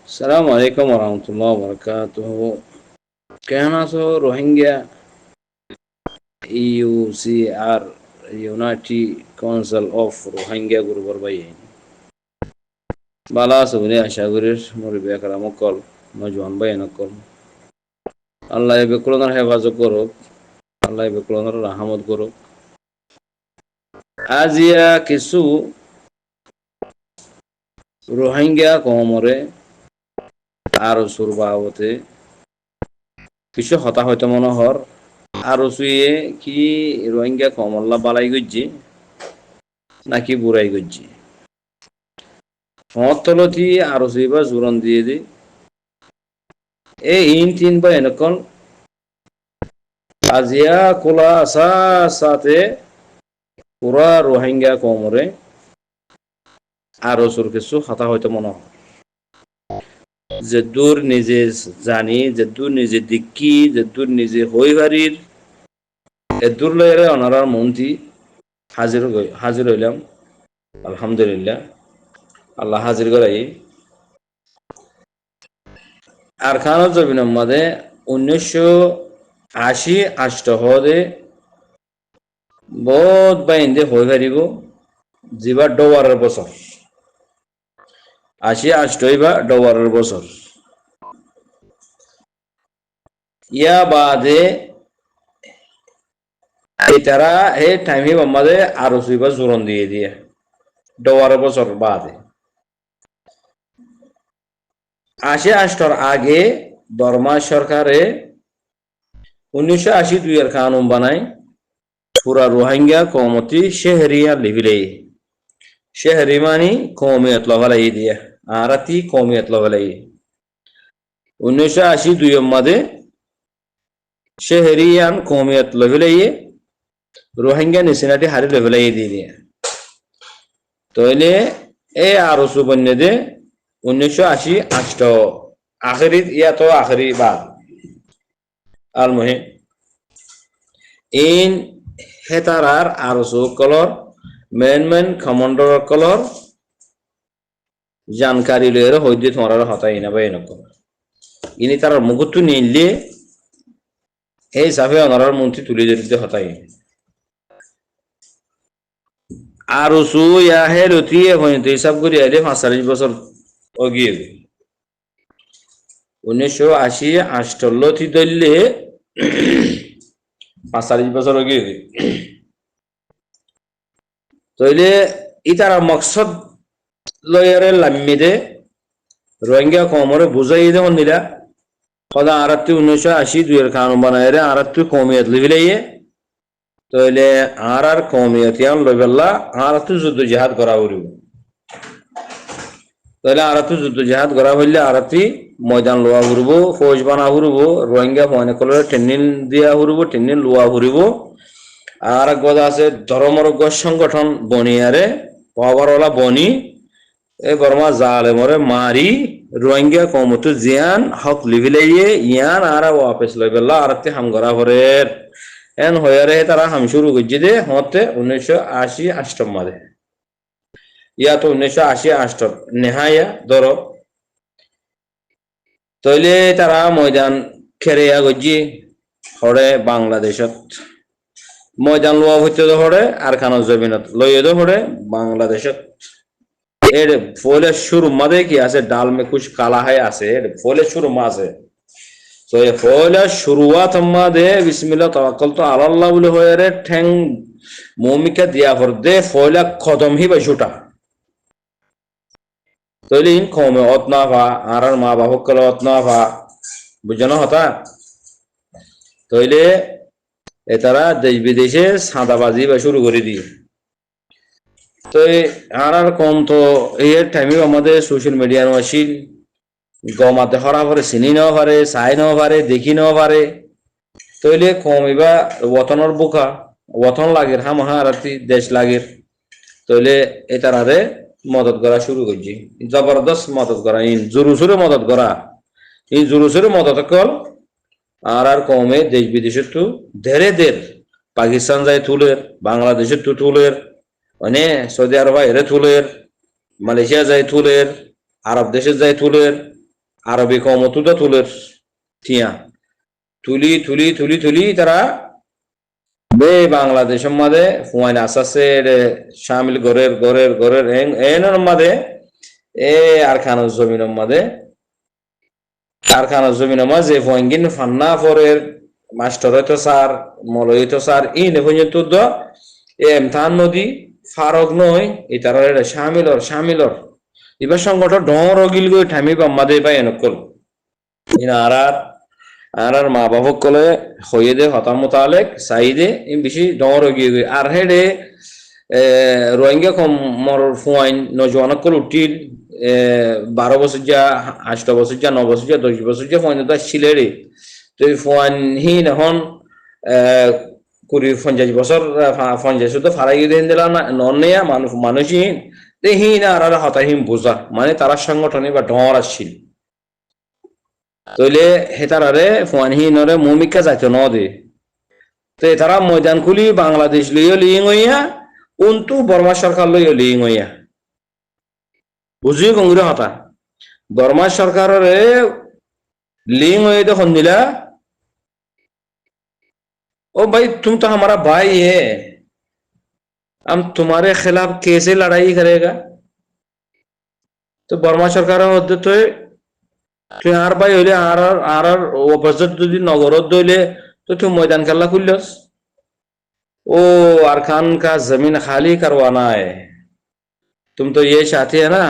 Assalamu alaikum warahmatullahi wabarakatuh. কেমন আছো Rohingya UCR united council of Rohingya গ্রুপের ভাই ভালো আছো বলে আশা করি মুরব্বী একরাম কল নজওয়ান ভাই নকল আল্লাহ বেকুলনার হেফাজত করুক আল্লাহ বেকুলনার রাহমত করুক আজিয়া কিছু রোহিঙ্গা কমরে আর সুরবাবতে কিছু হতাহত মনোহর আর সুয়ে কি রোহিঙ্গা কমল্লা বালাই গজ্জি নাকি বুড়াই গজ্জি হতলতি আর সুইবা জোরন দিয়ে দি এই ইন তিন বা এনেকল আজিয়া কোলা আসা সাথে পুরা রোহিঙ্গা কমরে আর সুর কিছু হতাহত মনোহর যে দূর নিজে জানি যে দূর নিজে দিকি যে দূর নিজে হই বাড়ির এ দূর লয়ের অনারার মন্ত্রী হাজির হইলাম আলহামদুলিল্লাহ আল্লাহ হাজির করাই আর খানত জবিন মাদে 1980 হদে বহুত বাইন্দে হই পারিব যিবা ডোয়ারের বছর 80 বা ডোয়ারের বছর ইয়া বাদে তারা এই টাইমে আমাদের আরো সুইবা জোরন দিয়ে দিয়ে ডোয়ারের বছর বাদে 80 আগে বর্মা সরকারে 1982 এর কানুন বানায় পুরা রোহিঙ্গা কমতি শেহরিয়া লিবিলে শেহরি মানি কমিয়ত লগালাই দিয়ে আরাতি কমিয়ত লগালাই 1982 মাদে শেহরিয়ান কমিয়ত লগালাই রোহিঙ্গা নিসিনাটি হারি লগালাই দিয়ে তইলে এই আরো সুবন্যে দে 1980 আখেরি ইয়া তো আখেরি বাদ আল মুহিম ইন হেতারার আরো কলর মেন কমান্ডার কলর জানকারি লয়ের হইতে তোমার হতাই না বা এনক ইনি তার মুগুতু নিলে এই সাফে অনারার মন্ত্রী তুলে দিতে হতাই আর সু ইয়া হে লতি হইতে হিসাব করি আইলে 45 বছর অগিয়ে 1980 লতি দললে 45 বছর অগিয়ে তইলে ইতারা মকসদ লয়ারে লাম্মিদে রোহিঙ্গা কমরে বুঝাই দেওয়ান দিলা কদা আরাত্তি 1982 এর কানুন বানায় রে আরাত্তি কমিয়ত লিবিলাইয়ে তইলে আর কমিয়ত ইয়ান লইবেল্লা আরাত্তি যুদ্ধ জিহাদ করা হইব তইলে আরাত্তি যুদ্ধ জিহাদ করা হইলে আরাত্তি ময়দান লোয়া হইব ফৌজ বানা হইব রোহিঙ্গা ফয়নে কলরে ট্রেনিং দিয়া হইব ট্রেনিং লোয়া হইব আর গদা আছে ধর্মরজ্ঞ সংগঠন বনিয়ারে পাওয়ারওয়ালা বনি এ বর্মা জালে মরে মারি রোহিঙ্গা কমতু জিয়ান হক লিভিলাইয়ে ইয়ান আর ওয়াপস লইবেল্লা আরতে হাম গরা হরের এন হয়ারে তারা হাম শুরু করছে দে হতে 1980 মাদে ইয়া তো 1980 নেহায়া ধরো তইলে তারা ময়দান খেরিয়া গজি হরে বাংলাদেশত ময়দান লোয়া হইতে হরে আর খানো জমিনত লইয়ে হরে বাংলাদেশত এর ফলে শুরু মাদে কি আছে ডাল মে কুছ কালা है আছে এর ফলে শুরু মাসে তো এ ফলে শুরুয়াত মাদে বিসমিল্লাহ তাওয়াক্কালতু আলাল্লাহ বলে হয় রে ঠ্যাং মুমিকা দিয়া ভর দে ফলে কদম হি বসুটা তইলে ইন কমে অতনা ভা আর মা বাবা কল অতনা ভা বুঝনো হতা তইলে এতারা দেশ বিদেশে সাদাবাজি বা শুরু করে দিয়ে তো আর কম তো এই টাইমে আমাদের সোশ্যাল মিডিয়ার আসিল গমাতে হরা পারে চিনি নেওয়া পারে চাই নেওয়া পারে দেখি নেওয়া পারে তইলে কম এবার ওতনের বোকা ওতন লাগের হা মহারাতি দেশ লাগের তইলে এটারে মদত করা শুরু করছি জবরদস্ত মদত করা ইন জুরুসুরে মদত করা এই জুরুসুরে মদত কল আর কমে দেশ বিদেশের তো ধেরে দের পাকিস্তান যায় তুলের বাংলাদেশের তো তুলের মানে সৌদি আরব এরে তুলের মালয়েশিয়া যায় তুলের আরব দেশে যায় তুলের আরবি কমতুদা তুলের টিয়া তুলি তারা বে বাংলাদেশের মাঝে ফুয়াইন আসাসে শামিল গরের এনের মাঝে এ আর খানোর জমিনের মাঝে কারখানার জমিনের মাঝে ফুয়াইন ফান্না ফরের মাস্টার হয়তো স্যার মল হইতো স্যার ইনে পর্যন্ত এমথান নদী ফারক নয় ইতারা শামিলর এবার সংগঠন ডর গিল গই ঠামি বাম্মাদে বা এনকল ইনা আর মা বাবা কলে হইয়ে দে হতাম মোতালেক সাইদে ইম বেশি ডর গিয়ে গই আর হেডে রোহিঙ্গা কম মর ফুয়াইন নজওয়ানক কল উঠিল 12 বছর যা 8 বছর যা 9 বছর যা 10 বছর যা ফুয়াইন দা ছিলেরে তো ফুয়াইন হি নহন 50 বছর 50 তো ফারাই দেন দিলা না ননিয়া মানুষই হি না আর হতাহিম বোঝা মানে তারা সংগঠনে বা ডর আসছিল তইলে হেতারারে ফুয়ানহিনরে মুমিকা যাইতো ন দে তো তারা ময়দান খুলি বাংলাদেশ লইও লিং হইয়া উন্তু বর্মা সরকার লইও লিং হইয়া বুঝি কংগ্রে হতা বর্মা সরকারে লিং হয়ে দেখুন দিলা ओ भाई तुम तो हमारा भाई है हम तुम्हारे खिलाफ कैसे लड़ाई करेगा तो बर्मा सरकार होते तो তুই আর ভাই হইলে আর অপোজিট যদি নগরত দইলে তো তুই ময়দান খেলা খুললস ओ अरकान का जमीन खाली करवाना है तुम तो ये चाहते है ना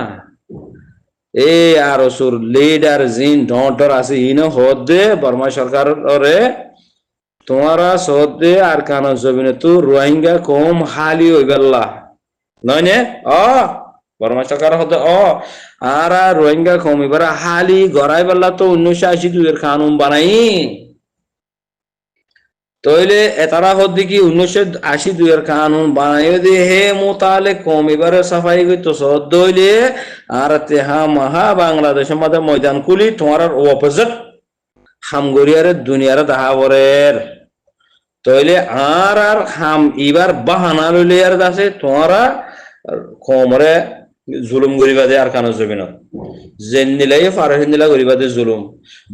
ए यार सुर लीडर जिन डॉटर आसे इन होद दे बर्मा सरकार रे तुम्हारा सोद दे अरकान जमीन तू रोहिंग्या कौम खाली হইবেল্লা নয় নে বর্মা সরকার হতে আর রোহিঙ্গা কম এবার হালি গড়াই বেলা তো 1982 এর কানুন বানাই তইলে এতারা হদ্দি কি 1982 এর কানুন বানাই দে হে মোতালে কম এবারে সাফাই গইতো সদ্দ হইলে আর তেহা মহা বাংলাদেশের মধ্যে ময়দান কুলি তোমার অপোজিট হামগরিয়ারে দুনিয়ারে দাহাবরের তইলে আর হাম এবার বাহানা লইলে আর দাসে তোমারা কমরে জুলুম গরিবা দে আর কানো জমিন জেন নিলাই ফারহিন নিলা গরিবা দে জুলুম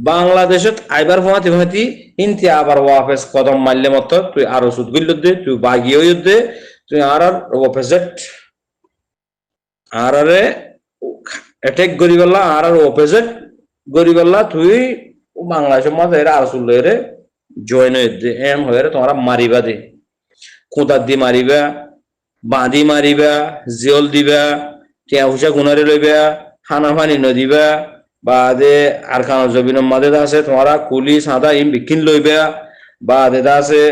বাংলাদেশত আইবার ফাতি ইনতি আবার ওয়াফেস কদম মারলে মত তুই আরো সুদ গিল দে তুই বাগিও দে তুই আর অপোজিট আরে অ্যাটাক গরিবাল্লা আর অপোজিট গরিবাল্লা তুই বাংলাদেশের মধ্যে এরা আসল রে জয়েন হয়ে দে এম হয়ে তোমরা মারিবা দে কোদার দি মারিবা বাঁধি মারিবা জিয়ল দিবা টিয়া হুসা গুনারে লইবা খানা পানি নদিবা বাদে আর খানা জমিনের মাঝে আছে তোমরা কুলি সাদা ইম বিকিন লইবা বাদে আছে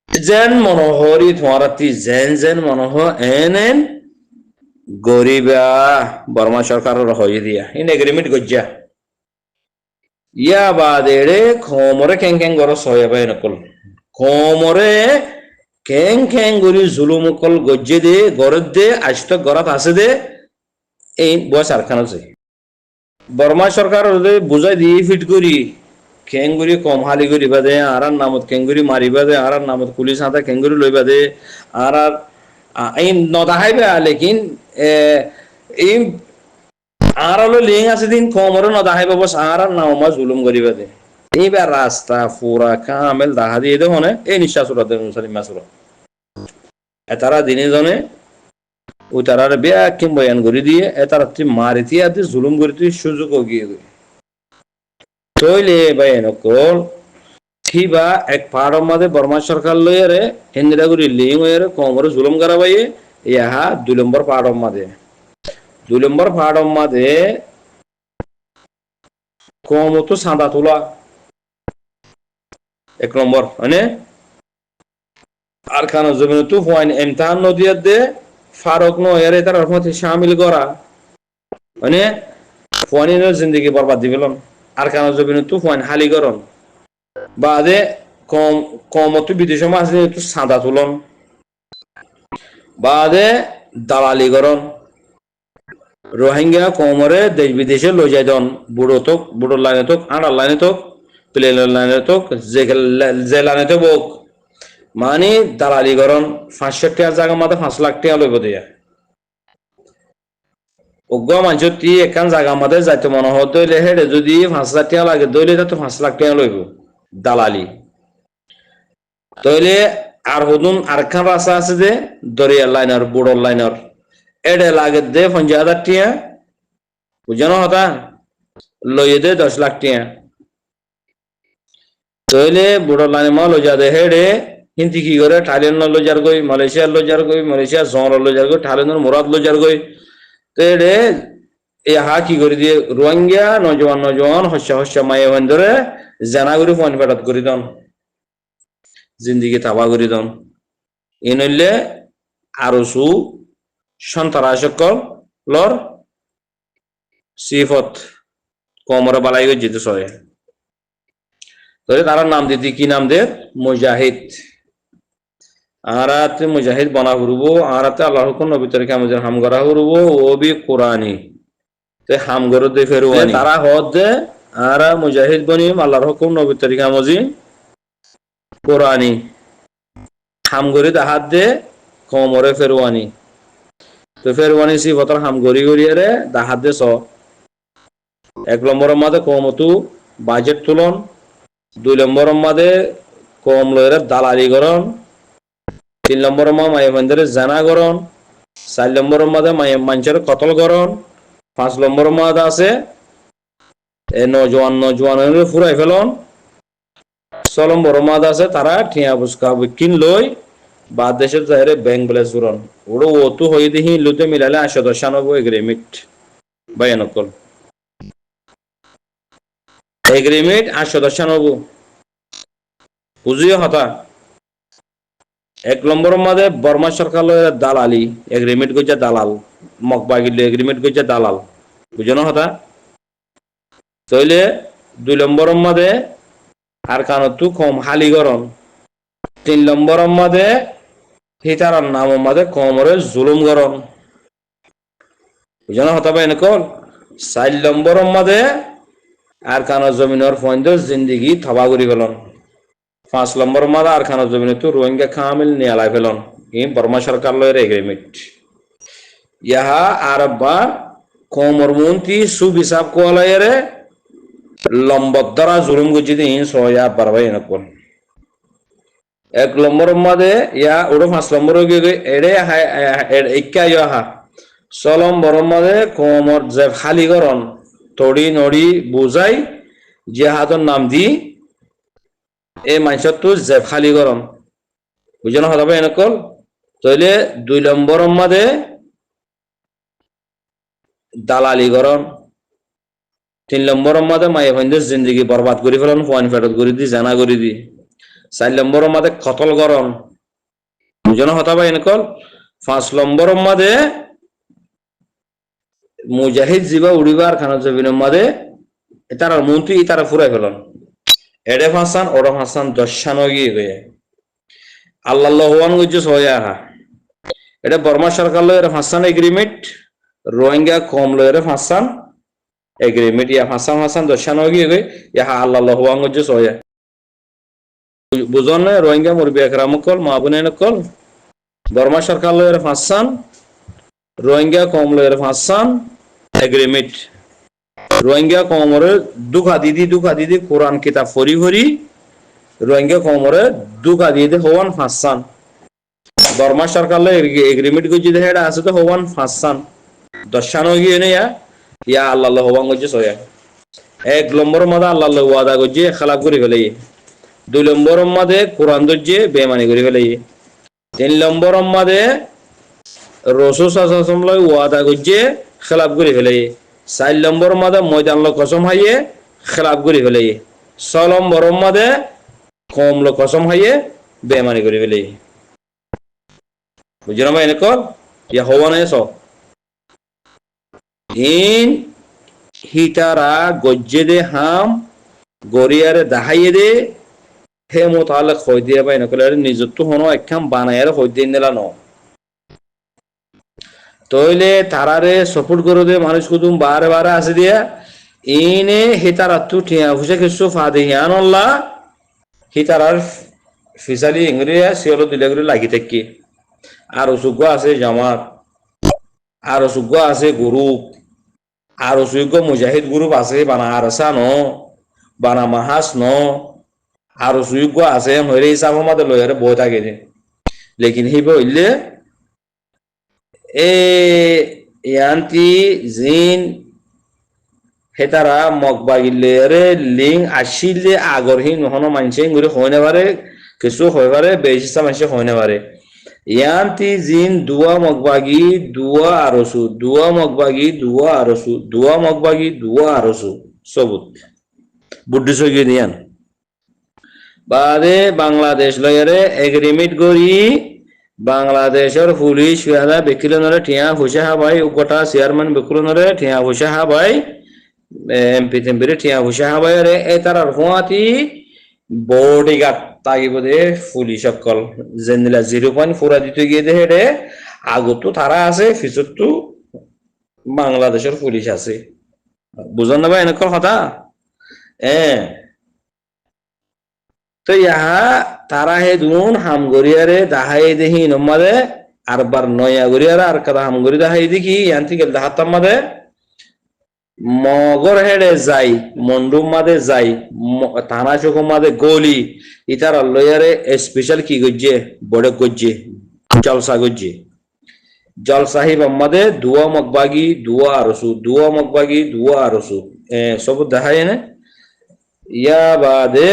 যেন মনোহরি তোমরা তি যেন মনোহ এন গরিবা বর্মা সরকারের হয়ে দিয়া ইন এগ্রিমেন্ট গজ্জা ইয়া বাদে রে খমরে কেং গর সয়াবাই নকল খমরে কেং গরি জুলুম কল গজ্জে দে গরত দে আজ গরাত আছে দে এই বয়স আরখানা আছে বর্মা সরকার বুঝাই দিয়ে ফিট করি কেঙ্গুরি কম হালি করিবা দে আর নামত কেঙ্গুরি মারিবা দে আর নামত পুলিশ হাতে কেঙ্গুরি লইবা দে আর এই নদাহাইবে লেকিন এই আর হলো লিং আছে দিন কমরে নদাহাইবে বস আর নামা জুলুম করিবা দে এইবার রাস্তা পুরা কামেল দাহা দিয়ে দে হনে এই নিঃশ্বাস উড়াতে মুসলিম মাসুরা এতারা দিনে জনে ও তারার ব্যাখ্যা বয়ান করে দিয়ে এতারা মারিতি আদি জুলুম করিতে সুযোগ গিয়ে তইলে বয়ান কল থিবা এক পাড়র মাঝে বর্মা সরকার লইয়ারে ইন্দিরা গুরি লিং হইয়ারে কমরে জুলুম করা বাইয়ে ইহা 2 নম্বর পাড়র মাঝে কম তো সাদা তোলা 1 নম্বর মানে আর খানা জমিন তো হুয়াইন ইমতিহান নদিয়াত দে ফারুক নো এর তার রহমতে শামিল করা মানে ফুয়ানিনের জিন্দেগি বরবাদ দিবেলন আর খানা জমিন তো হুয়াইন হালি করন বাদে কম তো বিদেশ মাঝে তো সাদা তুলন বাদে দালালি করন রোহিঙ্গা কমরে দেশ বিদেশে লই যায় দন বুড়ো লাইনে তো আড়ার লাইনে তো প্লেনের লাইনে তো যে লাইনে তো বোক মানে দালালি করন 500 টাকার জায়গা মাত্র 5 লাখ টাকা লইব দিয়া অজ্ঞ মানুষ তি একান জায়গা মধ্যে যাইতে মনে হতো হেডে যদি 5,000 টাকা লাগে দইলে তো 5 লাখ টাকা লইব দালালি তইলে আর হদুন আরেকখান রাস্তা আছে যে দরিয়ার লাইনার বুড়োর লাইনার এডে লাগে দে 50,000 টাকা বুঝানো হতা লইয়ে দে 10 লাখ টাকা তইলে বুড়োর লাইনে মা লইয়া দে হেডে হিন্দি কি করে থাইল্যান্ড লইয়ার গই মালয়েশিয়ার লইয়ার গই মালয়েশিয়া জর লইয়ার গই থাইল্যান্ডের মুরাদ লইয়ার গই তো এডে এ হা কি করে দিয়ে রোহিঙ্গা নজওয়ান হস্যা মায়ে ধরে জানাগুড়ি ফোন ফেরত করি দন জিন্দিগি তাবা করি দন এ নইলে আরো সু সন্তারাসকল লর সিফত কমরে বালাই গই যেতে সয়ে তবে তারা নাম দিতে কি নাম দে মুজাহিদ আরাতে মুজাহিদ বনা হরুবো আরাতে আল্লাহ হুকুম নবী তরিকা আমাদের হাম করা হরুবো ও বি কোরআনি তে হাম গরো দে ফেরুয়ানি তারা হদ দে আরা মুজাহিদ বনি আল্লাহর হুকুম নবী তরিকা মজি কোরআনি হাম গরি দাহাত দে কমরে ফেরুয়ানি তো ফেরুয়ানি সি বতর হাম গরি গরিয়ারে দাহাত দে স 1 নম্বরের মধ্যে কমতু বাজেট তুলন 2 নম্বরের মধ্যে কম লয়ের দালালি করন 3 নম্বরের মধ্যে মায়ে মন্দিরে জানা করন 4 নম্বরের মধ্যে মায়ে মানুষের কতল করন 5 নম্বরের মধ্যে আছে এ নজওয়ান ফুরাই ফেলন 6 নম্বরের মধ্যে আছে তারা ঠিয়া বুসকা কিন লই বা দেশের জায়রে ব্যাংক ব্যালেন্স জুরন ওড়ো ওতু হই দিহি লুতে মিলালে 896 এগ্রিমেন্ট বায়ানকল এগ্রিমেন্ট 896 বুঝিও হতা 1 নম্বরের মধ্যে বর্মা সরকার দালালি এগ্রিমেন্ট কইছে দালাল মকবাগিল এগ্রিমেন্ট কইছে দালাল বুঝনো হতা তইলে 2 নম্বরের মধ্যে আর কানতু কম হালিগরণ 3 নম্বরের মধ্যে হিতারার নামের মধ্যে কমরে জুলুম গরণ বুঝনো হতা বা এনেকল 4 নম্বরের মধ্যে আর কানো জমিনের ফন্দ জিন্দিগি থবা করি ফেলন 5 নম্বর মধ্যে আর কানো জমিনে তো রোহিঙ্গা কামিল নিয়ালাই ফেলন এই বর্মা সরকার লয়ের এগ্রিমেন্ট ইহা আর বা কমর মন্ত্রী সুবিসাব কোয়ালাইরে লম্বদ্দরা জুলুম গুজি দিন সয়া বারবাই এনেকল 1 নম্বরের মধ্যে ইয়া ওড়ো 5 নম্বর গিয়ে এড়ে ইক্কা ইহা 6 নম্বরের মধ্যে কমর যে খালি করন তড়ি নড়ি বুঝাই জিহাদর নাম দি এই মানুষের তো যে খালি গরম বুঝানো হবে এনেকল তইলে 2 নম্বরের মধ্যে দালালি গরম 3 নম্বরের মধ্যে মায়ে ভাইদের জিন্দেগি বরবাদ করে ফেলন ফোন ফেরত করে দি জানা করে দি 4 নম্বরের মধ্যে কতল গরম বুঝানো হবে এনেকল 5 নম্বরের মধ্যে মুজাহিদ জিবা উড়িবার খানা জমিনের মধ্যে তারা মন্ত্রী তারা ফুরাই ফেলন এডে ফাঁসান ওরা ফাঁসান 10 গিয়ে হয়ে আল্লাহ হওয়ান গুজে সয়া আহা এটা বর্মা সরকার লয়ের ফাঁসান এগ্রিমেন্ট রোহিঙ্গা কম লয়ের ফাঁসান এগ্রিমেন্ট ইয়া ফাঁসান 10 গিয়ে হয়ে ইহা আল্লাহ হওয়ান গুজে সয়া বুঝন রোহিঙ্গা মুরবি একরামকল মাহবুনের কল বর্মা সরকার লয়ের ফাঁসান রোহিঙ্গা কম লয়ের ফাঁসান এগ্রিমেন্ট রোহিঙ্গা কমরে দুঃখা দিদি কোরআন কিতাব ফরি ফরি রোহিঙ্গা কমরে দুঃখা দিদি হওয়ান ফাঁসান বর্মা সরকার এগ্রিমেন্ট করছি হেডা আছে তো হওয়ান ফাঁসান 10 গিয়ে নেয়া ইয়া আল্লাহ হওয়ান করছে সয়া 1 নম্বরের মধ্যে আল্লাহ ওয়াদা করছে খেলাপ করে ফেলে 2 নম্বরের মধ্যে কোরআন ধরছে বেমানি করে ফেলে 3 নম্বরের মধ্যে রসুল সাল্লাল্লাহু ওয়াদা করছে খেলাপ করে ফেলে 4 নম্বরের মধ্যে ময়দান লোক কসম হাইয়ে খেলাপ করে ফেলে 6 নম্বরের মধ্যে কম লোক কসম হাইয়ে বেমানি করে ফেলে বুঝলাম ভাই এনেকল ইয়া হওয়া নাই সব ইন হিতারা গজ্জে দে হাম গরিয়ারে দাহাইয়ে দে হে মোতালে খই দিয়ে ভাই এনেকল নিজত্ব হনো একখান বানায়ার খই দিয়ে নিলা ন তইলে তারারে সাপোর্ট করে দে মানুষ কুতুম বারে আছে দিয়া ইনে হিতারা তু ঠিয়া হুসে কিছু ফাদে হিয়ানল্লাহ হিতারার ফিসালি ইংরিয়া সিওলো দিলে করে লাগি থাকি আর সুগ্গ আছে জামাত আর সুগ্গ আছে গ্রুপ আরো সুযোগ্য মুজাহিদ গ্রুপ আছে বানা আরসা ন বানা মাহাস ন আরো সুযোগ্য আছে হইরে হিসাব আমাদের লয়ারে বই থাকে যে লেকিন হিব হইলে এ ইয়ান্তি জিন হেতারা মগবাগিলে লিং আসিলে আগরহীন হন মানুষে ঘুরে হইনে পারে কিছু হয়ে পারে বেশিটা মানুষে হইনে পারে ইয়ান্তি জিন দুয়া মগবাগি দুয়া আরসু দুয়া মগবাগি দুয়া আরসু দুয়া মগবাগি দুয়া আরসু সবুত বুদ্ধি সগিয়ে দিয়ান বাদে বাংলাদেশ লয়ারে এগ্রিমেন্ট করি বাংলাদেশের পুলিশ বেকিলনরে ঠিয়া ফুসে হাবাই গোটা চেয়ারম্যান বেকুলনরে ঠিয়া ফুসে হাবাই এমপি টেম্পিরে ঠিয়া ফুসে হাবাই রে এ তারার হুয়াতি বডিগার্ড তাগিব দে পুলিশ সকল জেনিলা 0.4 দিতে গিয়ে দে হেডে আগতো তারা আছে ফিচুরতো বাংলাদেশের পুলিশ আছে বুঝন না ভাই এনেকর কথা তো ইহা তারা হে দুন হামগরিয়ারে দাহাই দেহি নমাদে আরবার নয়া গরিয়ারে আর কাদা হামগরি দাহাই দেখি ইয়ান্তি গেল দাহাতাম মাদে মগর হেডে যাই মন্ডুম মাদে যাই থানা চোখ মাদে গলি ইতার লয়ারে স্পেশাল কি গজ্জে বড় গজ্জে জলসা গজ্জে জলসাহিব আমাদে দুয়া মগবাগি দুয়া আরসু দুয়া মগবাগি দুয়া আরসু সব দেখাই না ইয়া বাদে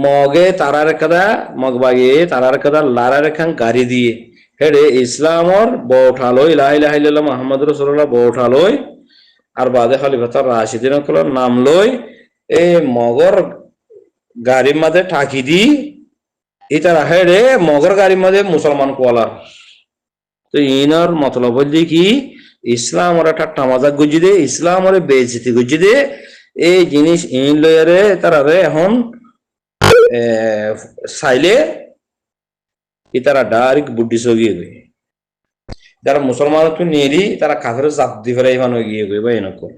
মগে তারার কাদা মগবাগি তারার কাদা লারার খান গাড়ি দিয়ে হেডে ইসলামর বউঠালই লা ইলাহা ইল্লাল্লাহ মুহাম্মাদুর রাসূলুল্লাহ বউঠালই আর বাদে খলিফাতুর রাশিদিন কলর নাম লই এ মগর গাড়ির মাঝে ঠাকি দি ইতারা হেডে মগর গাড়ির মাঝে মুসলমান কোয়ালার তো ইনার মতলব হইল কি ইসলাম ওরা ঠাট্টা মজাক গুজি দে ইসলাম ওরে বেইজ্জতি গুজি দে এই জিনিস ইন লয়ারে তারা এখন চাইলে তারা ডাইরেক্ট বুদ্ধি সগিয়ে গই যারা মুসলমান তো নেরি তারা কাফের জাত দি ফেলাই ভানো গিয়ে গই ভাই নকর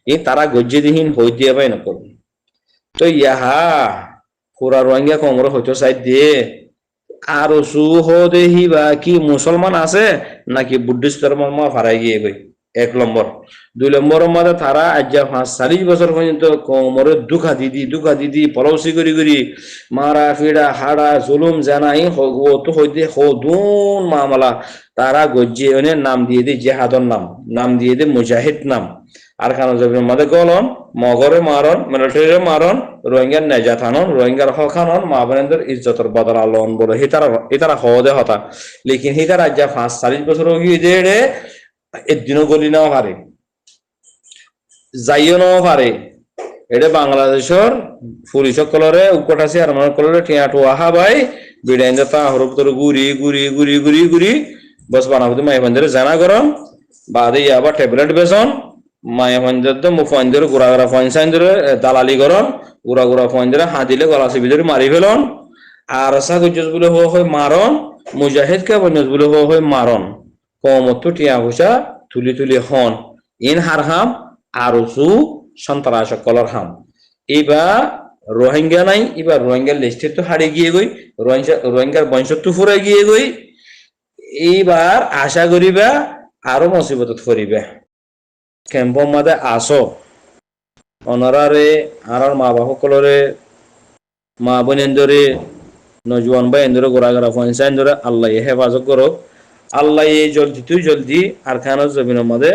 এই তারা গজ্জেদিহীন হই দিয়ে ভাই নকর তো ইহা পুরা রোহিঙ্গা কমর হইতো চাই দিয়ে আর সু দেহি বা কি মুসলমান আছে নাকি বুদ্ধিস্ট ধর্মের মা ফারাই গিয়ে গই 1 নম্বর 2 নম্বরের মধ্যে তারা আজ 40 বছর পর্যন্ত কোমরে দুঃখা দিদি পলসি করি মারা ফিড়া হাড়া জুলুম জানাই তো হইতে হদুন মামলা তারা গজ্জে নাম দিয়ে দি জেহাদর নাম দিয়ে দি মুজাহিদ নাম আর খান জবির মধ্যে গলন মগরে মারন মিলিটারি মারন রোহিঙ্গার নেজাথানন রোহিঙ্গার হখানন মা বোনদের ইজ্জতর বদলা লন বলে হিতারা হদে হতা লেকিন হিতারা আজ 40 বছর গিয়ে দে একদিনও গলি নাও পারে যাইও নাও পারে এটা বাংলাদেশের পুলিশ সকলরে উকটাছি আর মনে করলে টিয়াটু আহা ভাই বিড়াইন তা হরফ তোর গুড়ি বস বানাবো মাই বন্ধের জানা গরম বাদে আবার ট্যাবলেট বেসন মায়া ফঞ্জের তো ফঞ্জের গুড়া ফঞ্চাইন্দের দালালি গরম গুড়া ফঞ্জের হাত দিলে গলা চিবিদের মারি ফেলন আর আসা গুজস বলে হয় মারন মুজাহিদ কে বঞ্জস বলে হয় মারন কমত টিয়া ভুষা তুলি হন ইন হার হাম আরসু সন্তারা সকলর হাম এবার রোহিঙ্গা নাই এবার রোহিঙ্গার লিস্টে তো হারিয়ে গিয়ে গই রোহিঙ্গার বংশত্ব ফুরে গিয়ে গই এইবার আশা করিবা আরো মুসিবত করিবা ক্যাম্পর মধ্যে আসো অনারারে আর মা বাবা সকলরে মা বোনেন্দরে নজওয়ান ভাই এন্দরে গোড়াগড়া ফনসা এন্দরে আল্লাহ হেফাজত করো আল্লাহ এই জলদি আর খানোর জমিনের মধ্যে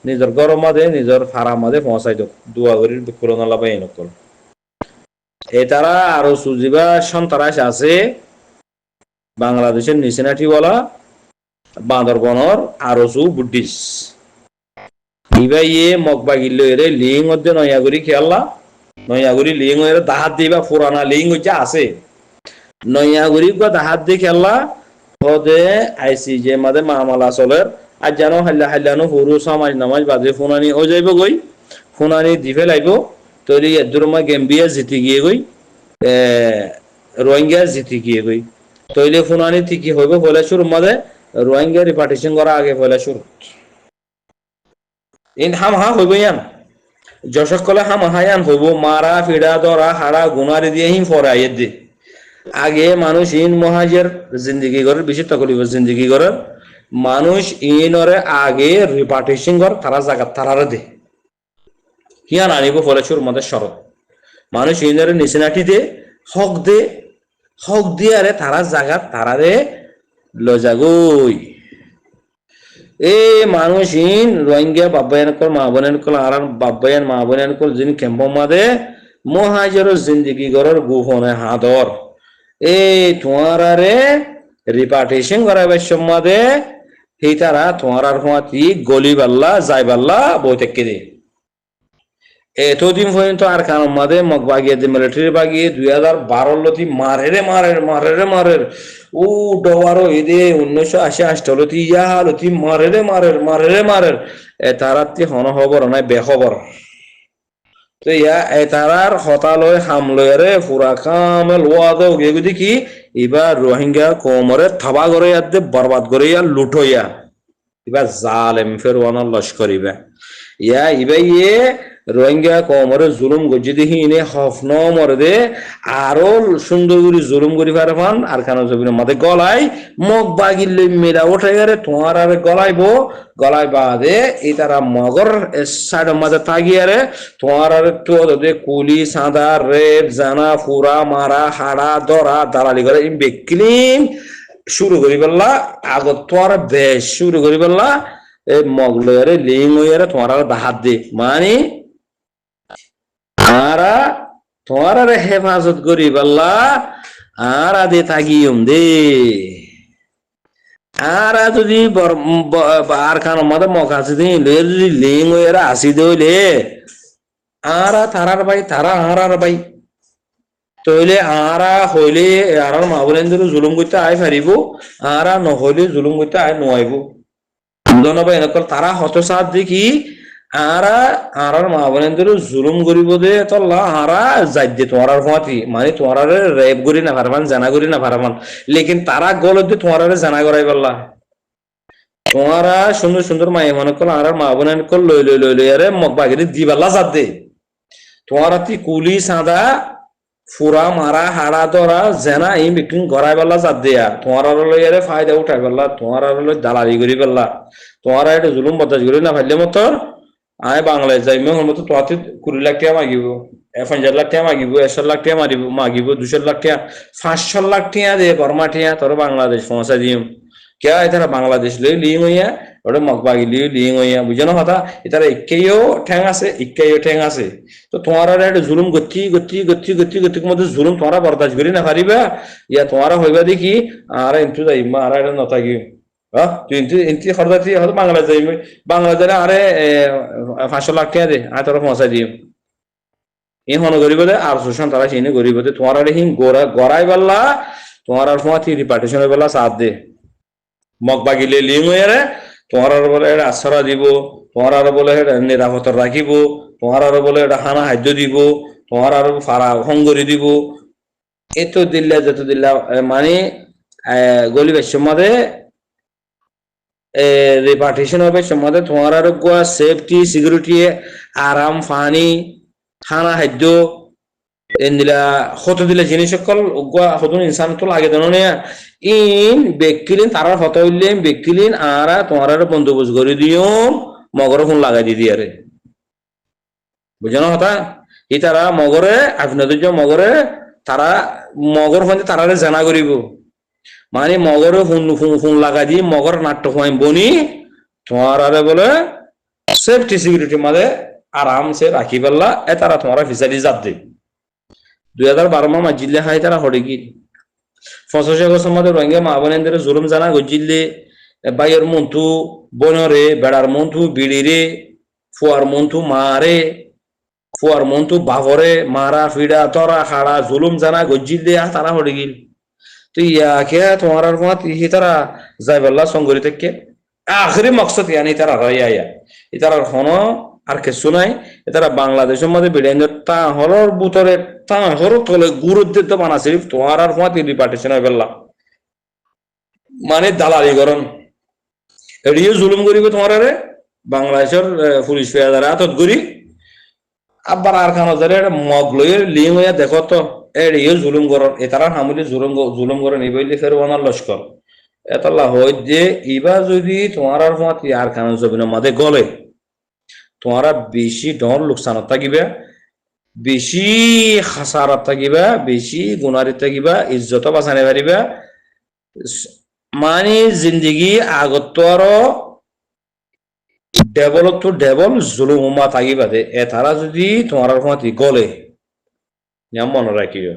নিজের গরম মাঝে নিজের ফাড়া মাঝে পৌঁছাই দোক দোয়া করি করোনা লাভাই নকল এ তারা আরো সুজিবা সন্তারাস আছে বাংলাদেশের নিচেনাটি বলা বান্দরবনর আরো সু বুদ্ধিস ইবা ইয়ে মকবা গিল্লো এরে লিং মধ্যে নয়াগুড়ি খেয়াল্লা নয়াগুড়ি লিং এর দাহাত দিবা পুরানা লিং হচ্ছে আছে নয়াগুড়ি দাহাত দিয়ে খেয়াল্লা হদে আইসি যে মাদে মামলা চলে আর জানো হাল্লানো সরু সমাজ নামাজ বাজে ফুনানি ও যাইব গই ফুনানি দিফে লাইব তৈরি এদুরমা গেম্বিয়া জিতি গিয়ে গই রোহিঙ্গা জিতি গিয়ে গই তৈলে ফুনানি ঠিকই হইব ফলে শুরু মাদে রোহিঙ্গা রিপার্টিশন করা আগে ফলে শুরু ইন হাম হা হইব ইয়ান যশকলে হাম হায়ান হইব মারা ফিডা দরা হাড়া গুনারি দিয়ে হিম ফরে আইয়ে দি আগে মানুষ ইন মহাজের জিন্দগি করে বেশি তকলিফ জিন্দগি করে মানুষ ইনরে আগে রিপার্টিশন কর তারা জায়গা তারারে দে হিয়ান আনিব ফলে সুর মধ্যে শরৎ মানুষ ইনরে নিচেনাটি দে হক দিয়ে আরে তারা জায়গা তারারে লজাগুই এ মানুষ ইন রোহিঙ্গা বাব্বায়ান কল মা বোনেন কল আর বাব্বায়ান মা বোনেন কল যিনি ক্যাম্প মাদে মহাজর জিন্দগি গরর গুহনে হাদর এ তোমারে রিপার্টিশন করাবে সম্মাদে সেই তারা তোমার হুয়াতি গলি বাল্লা যাই বাল্লা বই থেকে দে এতদিন পর্যন্ত আর কান মাদে মগ বাগিয়ে মিলিটারি বাগিয়ে 2012 লতি মারের ও ডওয়ারো এদে 1980 লতি ইয়া লতি মারের এ তারাতি হন খবর নাই বেখবর তো ইয়া এ তারার হতালয় হামলয়রে পুরা কামেল ওয়াদ গেগুদি কি এবার রোহিঙ্গা কোমরে থাবা করে ইয়াতে বরবাদ করে ইয়া লুটোয়া এবার জালেম ফেরওয়ানা লস্কর ইয়া ইয়ে রোহিঙ্গা কোমরে জুলুম গজি দেখি ইনে হফন মরদে আরো সুন্দর করে জুলুম করি পারবান আর কানো জবিনের মধ্যে গলায় মগ বাগিলে মেরা ওঠে গেলে তোমার আর গলায় বাদে এই তারা মগর সাইডের মাঝে তাগিয়ারে তোমার আর তো কুলি সাদা রেপ জানা ফুরা মারা হাড়া দরা দালালি করে বেকিলিন শুরু করি বললা আগত তোমার বেশ শুরু করি বললা এই মগলয়ারে লিং হইয়ারে তোমার আর হাত দে মানে আরা তোমার হেফাজত করি বললা আর দে থাকিম দে আর যদি আর খান মধ্যে মকাছি দিন যদি লিং হইয়ারে আসি দইলে আর তারার ভাই তারা আর ভাই তইলে আরা হইলে আর মা বোনেদের জুলুম করতে আই পারিব আরা নহইলে জুলুম করতে আই নোয়াইব ধন্যবাদ এনেকল তারা হতসাদ দেখি আর মা বোনেদের জুলুম করিব দে তল্লা আরা যাই দে তোমার ফাঁতি মানে তোমার রেপ করি না পারবান জানা করি না পারবান লেকিন তারা গলত দিয়ে তোমার জানা করাই পারলা তোমারা সুন্দর সুন্দর মায়ে মনে কল আর মা বোনেন কল লই আরে মগ বাগিরি দি পারলা যাদ দে তোমার কুলি সাদা ফুরা মারা হাড়া ধরা জেনা এই বিক্রি গড়াই পারলা যাদ দিয়া তোমার লইয়ারে ফায়দা উঠাই পারলা তোমার দালালি করি পারলা তোমার এটা জুলুম বদাস করি না ফাইলে মতর আয় বাংলায় যাই মেহর মতো তোমাতে 20 লাখ টাকা মাগিব 50 লাখ টাকা মাগিব 100 লাখ টাকা মাগিব 200 লাখ টাকা 500 লাখ টাকা দে বর্মা টাকা তোর বাংলাদেশ পৌঁছা দিম কে এতারা বাংলাদেশ লই লিং হইয়া ওটা মগবাগি লিং হইয়া বুঝানো কথা এতারা ইক্কেও ঠ্যাং আছে তো তোমার একটা জুলুম গতি মধ্যে জুলুম তোমরা বরদাস্ত করি না পারিবা ইয়া তোমরা হইবা দেখি আর ইন্তু যাইমা আর এটা নথাকি তুই ইন্তি খরদাতি হয়তো বাংলাদেশ যাইবি বাংলাদেশে আরে 500 লাখ টাকা দে আর তোরা পৌঁছাই দিম এই হন গরিব দে আর শোষণ তারা চিনি গরিব দে তোমার হিং গড়াই পারলা তোমার আর ফোঁথি রিপার্টিশন হয়ে পারলা সাথ দে মগ বাগিলে লিং হয়ে তোমার বলে এটা আশ্রয় দিব তোমার বলে এটা নিরাপত্তা রাখিব তোমার বলে এটা খানা খাদ্য দিব তোমার ফারা সংগরি দিব এতো দিল্লা যত দিল্লা মানে গলি বেশর মধ্যে রিপার্টিশন হবে সম্বন্ধে তোমার গোয়া সেফটি সিকিউরিটি আরাম ফানি খানা খাদ্য এন্দিলা হতো দিলে জিনিস সকল গোয়া হতুন ইনসান তো লাগে দেন ইন বেকিলিন তারার হত হইলে বেকিলিন আর তোমার বন্দোবস্ত করে দিও মগর ফোন লাগাই দিদি আরে বুঝানো কথা এই তারা মগরে আপনাদের মগরে তারা মগর ফোন তারারে জানা করিব মানে মগরে ফোন লাগাই দি মগর নাট্য হয় বনি তোমার বলে সেফটি সিকিউরিটির মাঝে আরামসে রাখি পারলা এ তারা তোমার ফিসারি জাত দে 2012 মা জিল্লে হাই তারা হড়ে কি 85 বছর মধ্যে রোহিঙ্গা মা বোনেদের জুলুম জানা গজিল্লে বাইয়ের মন্থু বনরে বেড়ার মন্থু বিড়িরে ফুয়ার মন্থু মারে ফুয়ার মন্থু বাহরে মারা ফিডা তরা খাড়া জুলুম জানা গজিল্লে তারা হড়ে গিল তো ইয়াকে তোমার তারা যাইবাল্লা সঙ্গরি থেকে আখরি মকসদ ইয়ানি তারা রাইয়া তারা হন আর কিছু নাই তারা বাংলাদেশের মধ্যে বিড়াইন তা হরর বুতরে তা হর তলে গুরুত্ব বানা সিরিফ তোমার আর রিপার্টিশন হয়ে ফেললাম মানে দালালি গরম এড়িয়ে জুলুম করিব তোমার বাংলাদেশের পুলিশ ফেয়াদারা আতত করি আবার আর খান মগ লইয়ের লিং হইয়া দেখো তো এড়িয়ে জুলুম গরম এ তারা হামুলি জুলুম গরম এই বইলে ফের ওনার লস্কর এতলা হয় যে এবার যদি তোমার আর মাত ইয়ার কারণ জমিনের মাঝে গলে তোমারা বেশি ডর লোকসানত থাকিবে বেশি খাসারত থাকিবা বেশি গুণারিত থাকিবা ইজ্জত বাঁচানে পারিবা মানে জিন্দগি আগত আরো ডেভেলপ টু ডেভেল জুলুমা থাকিবা দে এ তারা যদি তোমার মাতি গলে মনে রাখিও